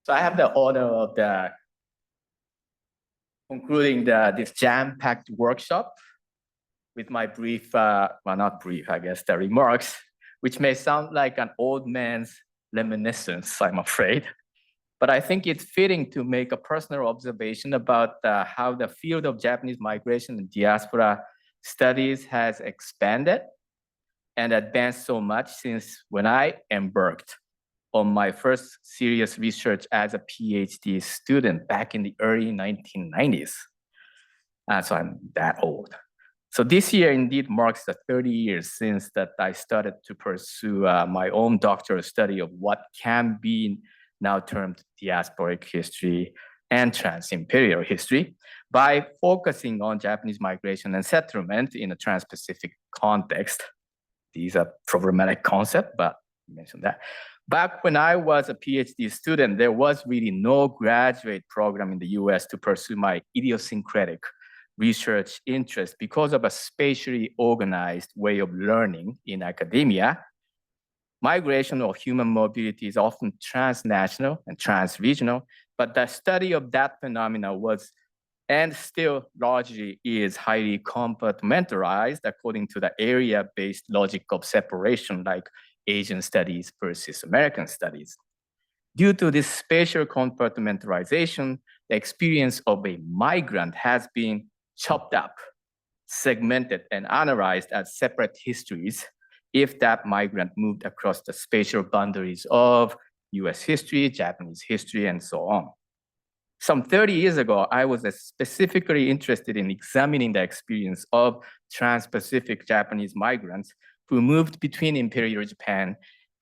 So I have the honor of concluding this jam-packed workshop with my brief, well, not brief, I guess, the remarks, which may sound like an old man's reminiscence, I'm afraid. But I think it's fitting to make a personal observation about how the field of Japanese migration and diaspora studies has expanded and advanced so much since when I embarked on my first serious research as a PhD student back in the early 1990s. So I'm that old. So this year indeed marks the 30 years since that I started to pursue my own doctoral study of what can be now termed diasporic history and trans-imperial history by focusing on Japanese migration and settlement in a trans-Pacific context. These are problematic concepts, but I mentioned that. Back when I was a PhD student, there was really no graduate program in the US to pursue my idiosyncratic research interest because of a spatially organized way of learning in academia. Migration or human mobility is often transnational and transregional, but the study of that phenomena was and still largely is highly compartmentalized according to the area-based logic of separation, like Asian studies versus American studies. Due to this spatial compartmentalization, the experience of a migrant has been chopped up, segmented, and analyzed as separate histories if that migrant moved across the spatial boundaries of US history, Japanese history, and so on. Some 30 years ago, I was specifically interested in examining the experience of trans-Pacific Japanese migrants who moved between Imperial Japan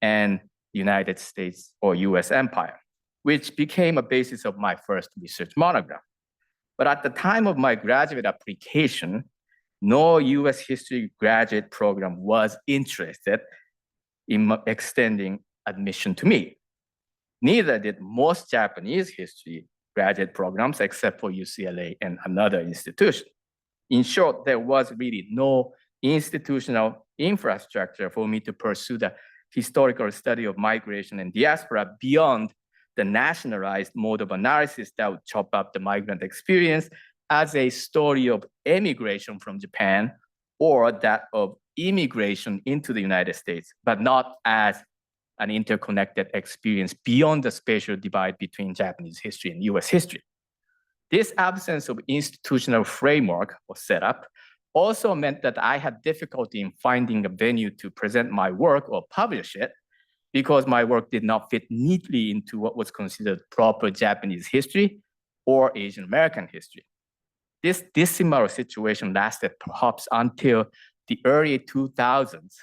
and the United States or US Empire, which became a basis of my first research monograph. But at the time of my graduate application, no US history graduate program was interested in extending admission to me. Neither did most Japanese history graduate programs except for UCLA and another institution. In short, there was really no institutional infrastructure for me to pursue the historical study of migration and diaspora beyond the nationalized mode of analysis that would chop up the migrant experience as a story of emigration from Japan or that of immigration into the United States, but not as an interconnected experience beyond the spatial divide between Japanese history and US history. This absence of institutional framework or setup also meant that I had difficulty in finding a venue to present my work or publish it because my work did not fit neatly into what was considered proper Japanese history or Asian American history. This dissimilar situation lasted perhaps until the early 2000s,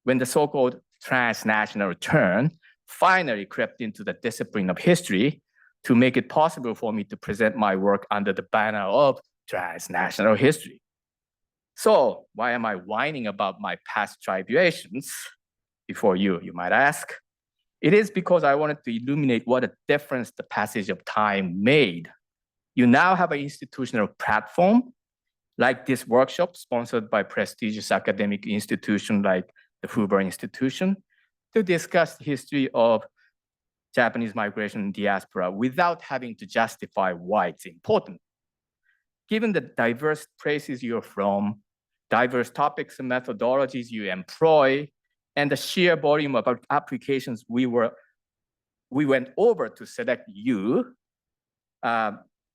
when the so-called transnational turn finally crept into the discipline of history to make it possible for me to present my work under the banner of transnational history. So why am I whining about my past tribulations before you might ask? It is because I wanted to illuminate what a difference the passage of time made. You now have an institutional platform like this workshop sponsored by prestigious academic institutions like the Hoover Institution to discuss the history of Japanese migration and diaspora without having to justify why it's important. Given the diverse places you're from, diverse topics and methodologies you employ, and the sheer volume of applications we went over to select you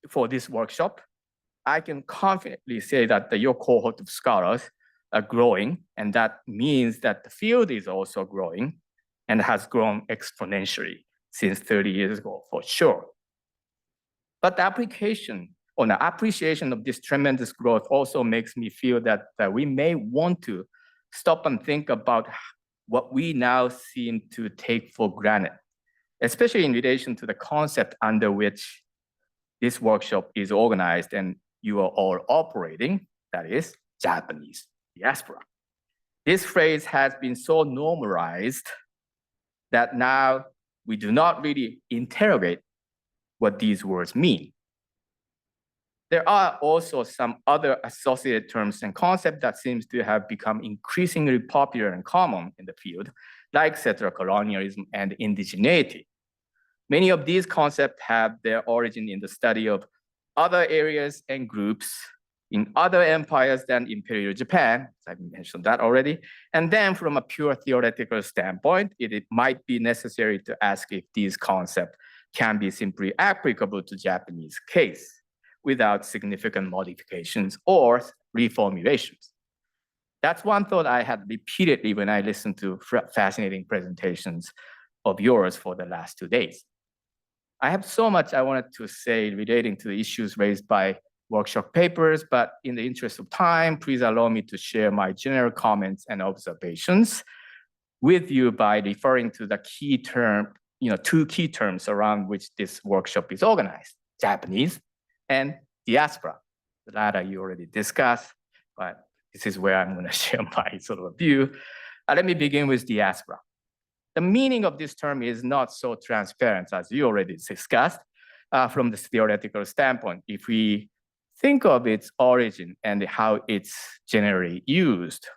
for this workshop, I can confidently say that your cohort of scholars are growing, and that means that the field is also growing and has grown exponentially since 30 years ago, for sure. But the application or the appreciation of this tremendous growth also makes me feel that we may want to stop and think about what we now seem to take for granted, especially in relation to the concept under which this workshop is organized and you are all operating, that is, Japanese diaspora. This phrase has been so normalized that now we do not really interrogate what these words mean. There are also some other associated terms and concepts that seems to have become increasingly popular and common in the field, like settler colonialism and indigeneity. Many of these concepts have their origin in the study of other areas and groups in other empires than Imperial Japan, I mentioned that already. And then from a pure theoretical standpoint, it might be necessary to ask if these concepts can be simply applicable to Japanese case without significant modifications or reformulations. That's one thought I had repeatedly when I listened to fascinating presentations of yours for the last 2 days. I have so much I wanted to say relating to the issues raised by workshop papers, but in the interest of time, please allow me to share my general comments and observations with you by referring to the key term, two key terms around which this workshop is organized: Japanese and diaspora. The latter you already discussed, but this is where I'm going to share my sort of view. Let me begin with diaspora. The meaning of this term is not so transparent, as you already discussed, from this theoretical standpoint. If we think of its origin and how it's generally used,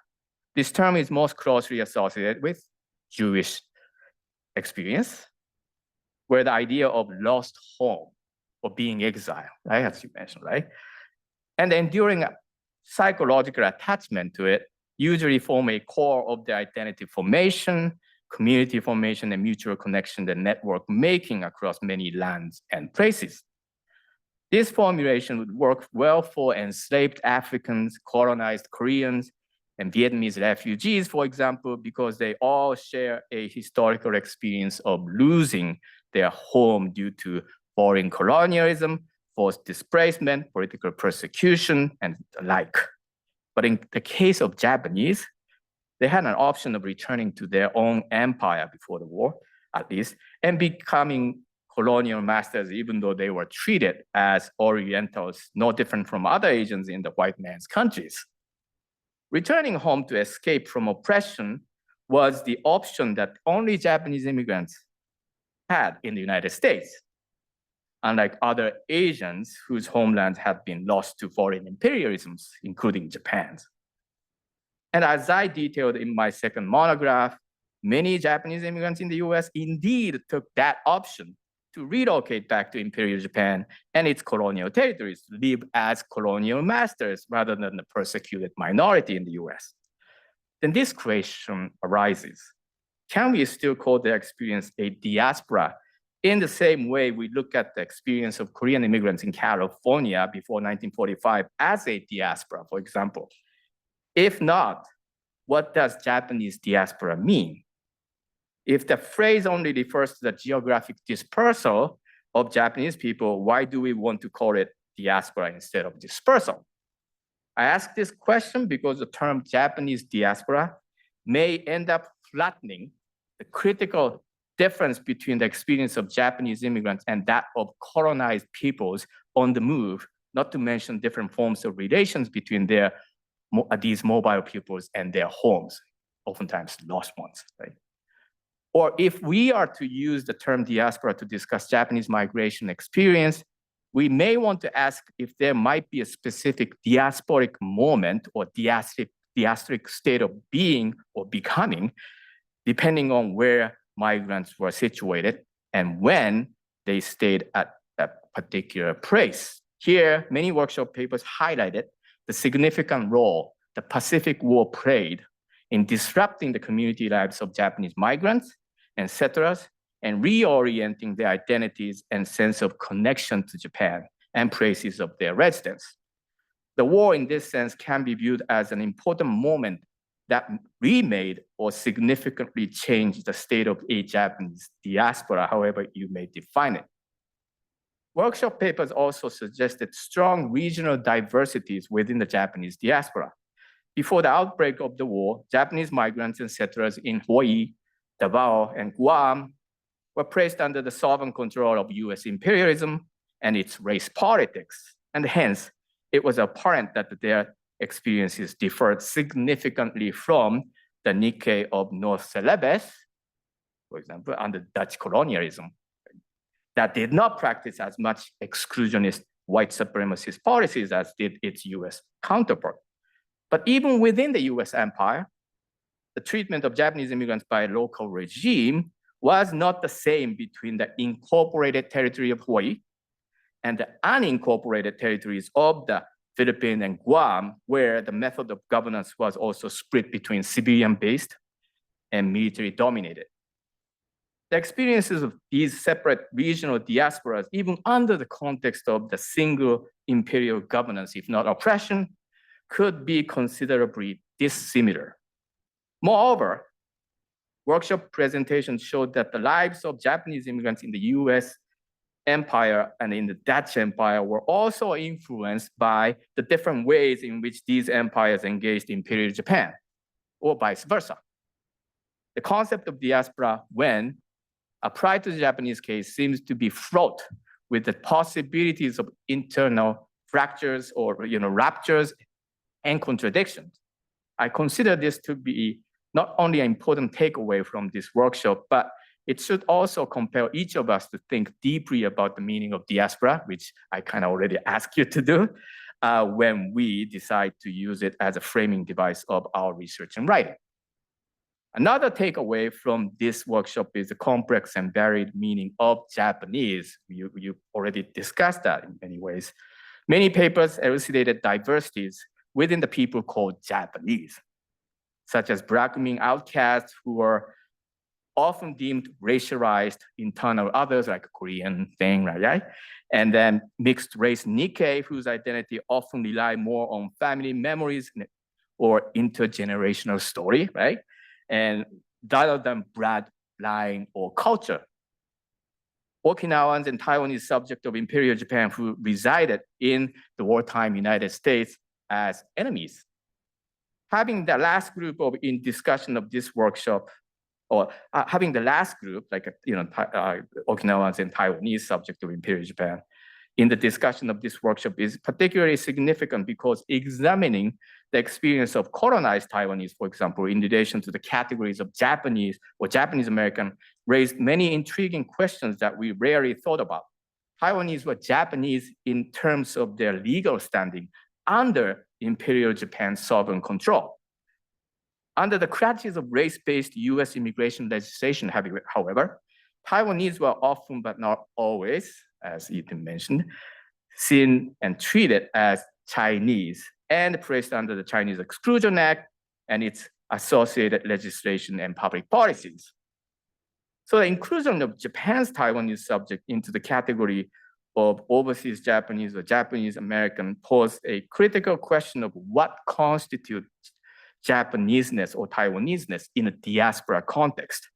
this term is most closely associated with Jewish experience, where the idea of lost home or being exiled, right, as you mentioned, right? And the enduring psychological attachment to it usually form a core of the identity formation, community formation, and mutual connection, the network making across many lands and places. This formulation would work well for enslaved Africans, colonized Koreans, and Vietnamese refugees, for example, because they all share a historical experience of losing their home due to foreign colonialism, forced displacement, political persecution, and the like. But in the case of Japanese, they had an option of returning to their own empire before the war, at least, and becoming colonial masters, even though they were treated as Orientals, no different from other Asians in the white man's countries. Returning home to escape from oppression was the option that only Japanese immigrants had in the United States, unlike other Asians whose homelands had been lost to foreign imperialisms, including Japan's. And as I detailed in my second monograph, many Japanese immigrants in the US indeed took that option to relocate back to Imperial Japan and its colonial territories to live as colonial masters rather than the persecuted minority in the US. Then this question arises: can we still call their experience a diaspora in the same way we look at the experience of Korean immigrants in California before 1945 as a diaspora, for example? If not, what does Japanese diaspora mean? If the phrase only refers to the geographic dispersal of Japanese people, why do we want to call it diaspora instead of dispersal? I ask this question because the term Japanese diaspora may end up flattening the critical difference between the experience of Japanese immigrants and that of colonized peoples on the move, not to mention different forms of relations between these mobile peoples and their homes, oftentimes lost ones, right? Or if we are to use the term diaspora to discuss Japanese migration experience, we may want to ask if there might be a specific diasporic moment or diasporic state of being or becoming, depending on where migrants were situated and when they stayed at a particular place. Here, many workshop papers highlighted the significant role the Pacific War played in disrupting the community lives of Japanese migrants and settlers and reorienting their identities and sense of connection to Japan and places of their residence. The war in this sense can be viewed as an important moment that remade or significantly changed the state of a Japanese diaspora, however you may define it. Workshop papers also suggested strong regional diversities within the Japanese diaspora. Before the outbreak of the war, Japanese migrants and settlers in Hawaii, Davao, and Guam were placed under the sovereign control of US imperialism and its race politics. And hence, it was apparent that their experiences differed significantly from the Nikkei of North Celebes, for example, under Dutch colonialism, that did not practice as much exclusionist white supremacist policies as did its US counterpart. But even within the US empire, the treatment of Japanese immigrants by a local regime was not the same between the incorporated territory of Hawaii and the unincorporated territories of the Philippines and Guam, where the method of governance was also split between civilian-based and military-dominated. The experiences of these separate regional diasporas, even under the context of the single imperial governance, if not oppression, could be considerably dissimilar. Moreover, workshop presentations showed that the lives of Japanese immigrants in the US Empire and in the Dutch Empire were also influenced by the different ways in which these empires engaged Imperial Japan, or vice versa. The concept of diaspora, when applied to the Japanese case, seems to be fraught with the possibilities of internal fractures or ruptures and contradictions. I consider this to be not only an important takeaway from this workshop, but it should also compel each of us to think deeply about the meaning of diaspora, which I kind of already asked you to do, when we decide to use it as a framing device of our research and writing. Another takeaway from this workshop is the complex and varied meaning of Japanese. You already discussed that in many ways. Many papers elucidated diversities within the people called Japanese, such as Black women outcasts who are often deemed racialized internal others like Korean thing, right? And then mixed race Nikkei, whose identity often rely more on family memories or intergenerational story, right? And rather than bloodline or culture. Okinawans and Taiwanese subject of Imperial Japan who resided in the wartime United States as enemies. Having the last group in discussion of this workshop, or having the last group, like Okinawans and Taiwanese subject of Imperial Japan, in the discussion of this workshop is particularly significant because examining the experience of colonized Taiwanese, for example, in relation to the categories of Japanese or Japanese American, raised many intriguing questions that we rarely thought about. Taiwanese were Japanese in terms of their legal standing under Imperial Japan's sovereign control. Under the clutches of race-based US immigration legislation, however, Taiwanese were often, but not always, as Ethan mentioned, seen and treated as Chinese and placed under the Chinese Exclusion Act and its associated legislation and public policies. So the inclusion of Japan's Taiwanese subject into the category of overseas Japanese or Japanese American posed a critical question of what constitutes Japaneseness or Taiwaneseness in a diaspora context,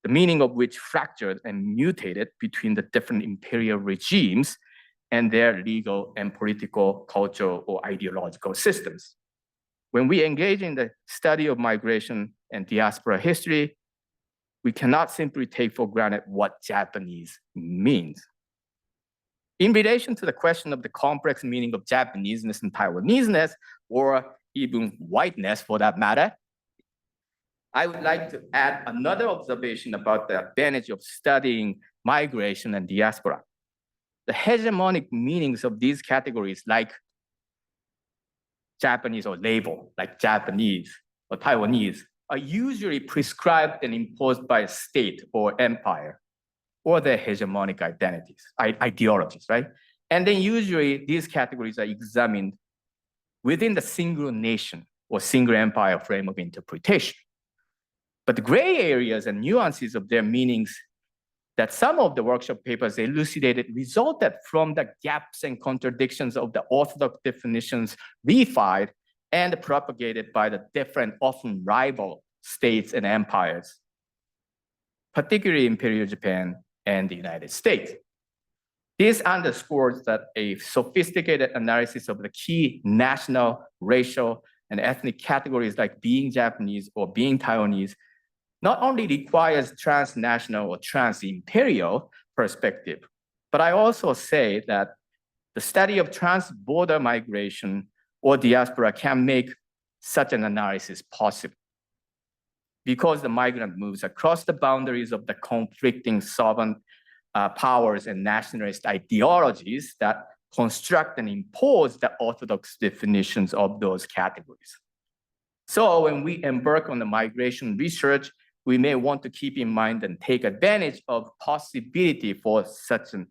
the meaning of which fractured and mutated between the different imperial regimes and their legal and political, cultural, or ideological systems. When we engage in the study of migration and diaspora history, we cannot simply take for granted what Japanese means. In relation to the question of the complex meaning of Japaneseness and Taiwaneseness, or even whiteness for that matter, I would like to add another observation about the advantage of studying migration and diaspora. The hegemonic meanings of these categories, like Japanese or label, like Japanese or Taiwanese, are usually prescribed and imposed by a state or empire or their hegemonic ideologies, right? And then usually these categories are examined within the single nation or single empire frame of interpretation. But the gray areas and nuances of their meanings that some of the workshop papers elucidated resulted from the gaps and contradictions of the orthodox definitions reified and propagated by the different, often rival states and empires, particularly Imperial Japan and the United States. This underscores that a sophisticated analysis of the key national, racial, and ethnic categories like being Japanese or being Taiwanese not only requires transnational or trans-imperial perspective, but I also say that the study of trans-border migration or diaspora can make such an analysis possible, because the migrant moves across the boundaries of the conflicting sovereign powers and nationalist ideologies that construct and impose the orthodox definitions of those categories. So when we embark on the migration research, we may want to keep in mind and take advantage of possibility for such a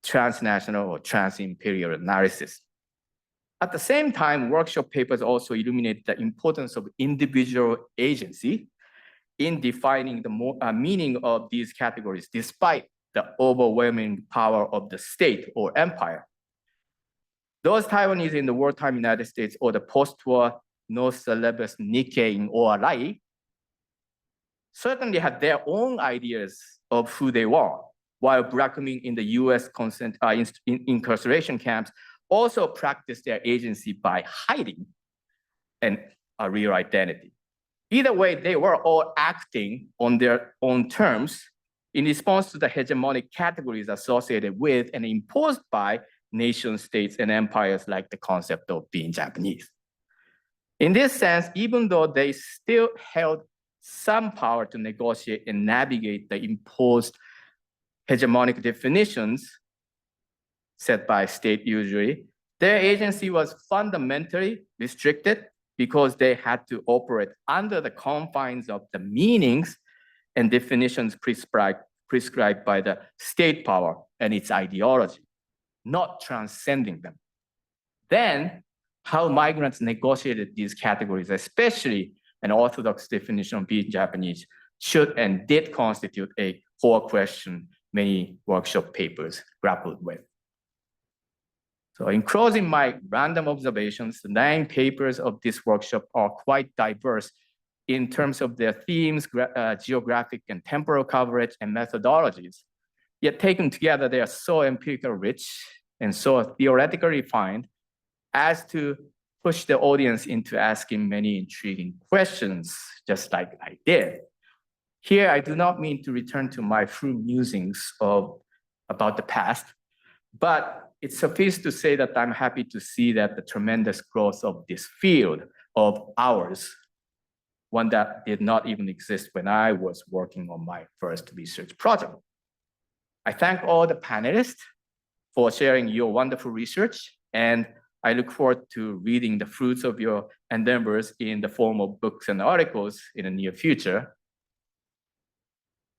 transnational or trans-imperial analysis. At the same time, workshop papers also illuminate the importance of individual agency in defining the meaning of these categories, despite the overwhelming power of the state or empire. Those Taiwanese in the wartime United States or the post-war no syllabus Nikkei in ORI certainly had their own ideas of who they were, while Black women in the US incarceration camps also practiced their agency by hiding a real identity. Either way, they were all acting on their own terms in response to the hegemonic categories associated with and imposed by nation states and empires, like the concept of being Japanese. In this sense, even though they still held some power to negotiate and navigate the imposed hegemonic definitions set by state usually, their agency was fundamentally restricted because they had to operate under the confines of the meanings and definitions prescribed by the state power and its ideology, not transcending them. Then, how migrants negotiated these categories, especially an orthodox definition of being Japanese, should and did constitute a core question many workshop papers grappled with. So in closing my random observations, the 9 papers of this workshop are quite diverse in terms of their themes, geographic and temporal coverage, and methodologies. Yet taken together, they are so empirical rich and so theoretically refined as to push the audience into asking many intriguing questions, just like I did. Here, I do not mean to return to my true musings about the past, but it suffices to say that I'm happy to see that the tremendous growth of this field of ours, one that did not even exist when I was working on my first research project. I thank all the panelists for sharing your wonderful research, and I look forward to reading the fruits of your endeavors in the form of books and articles in the near future.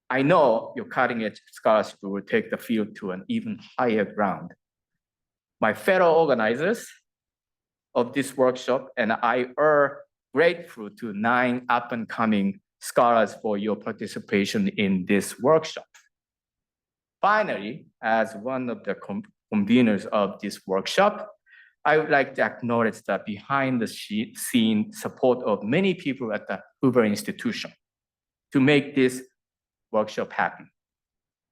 I know your cutting-edge scholarship will take the field to an even higher ground. My fellow organizers of this workshop and I are grateful to 9 up-and-coming scholars for your participation in this workshop. Finally, as one of the conveners of this workshop, I would like to acknowledge the behind-the-scene support of many people at the Hoover Institution to make this workshop happen.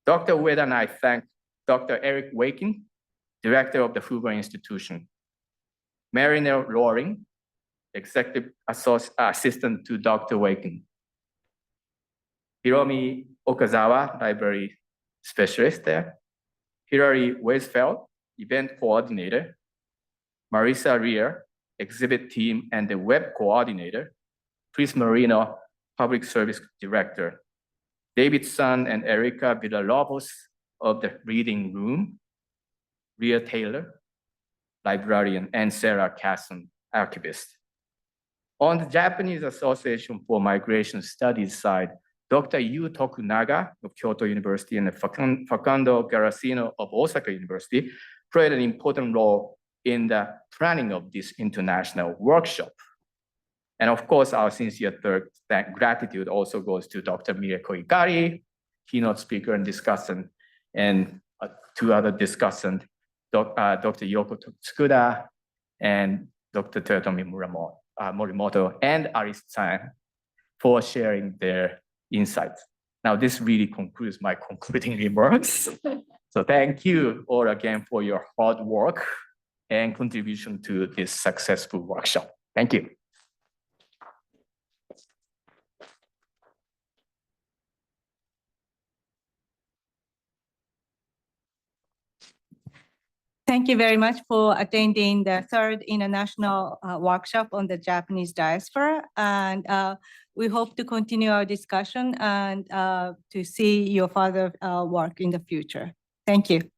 Dr. Ueda and I thank Dr. Eric Waking, Director of the Hoover Institution, Mariner Loring, Executive Assistant to Dr. Waking, Hiromi Okazawa, Library Specialist there, Hilary Weisfeld, Event Coordinator, Marisa Rear, Exhibit Team and the Web Coordinator, Chris Marino, Public Service Director, David Sun and Erica Villalobos of the Reading Room, Rhea Taylor, librarian, and Sarah Casson, archivist. On the Japanese Association for Migration Studies side, Dr. Yu Tokunaga of Kyoto University and Facundo Garasino of Osaka University played an important role in the planning of this international workshop. And of course, our sincere gratitude also goes to Dr. Mireko Ikari, keynote speaker and discussant, and 2 other discussants, Dr. Yoko Tsukuda and Dr. Toyotomi Morimoto and Aris-san for sharing their insights. Now, this really concludes my concluding remarks. So thank you all again for your hard work and contribution to this successful workshop. Thank you. Thank you very much for attending the 3rd International Workshop on the Japanese Diaspora. And we hope to continue our discussion and to see your further work in the future. Thank you.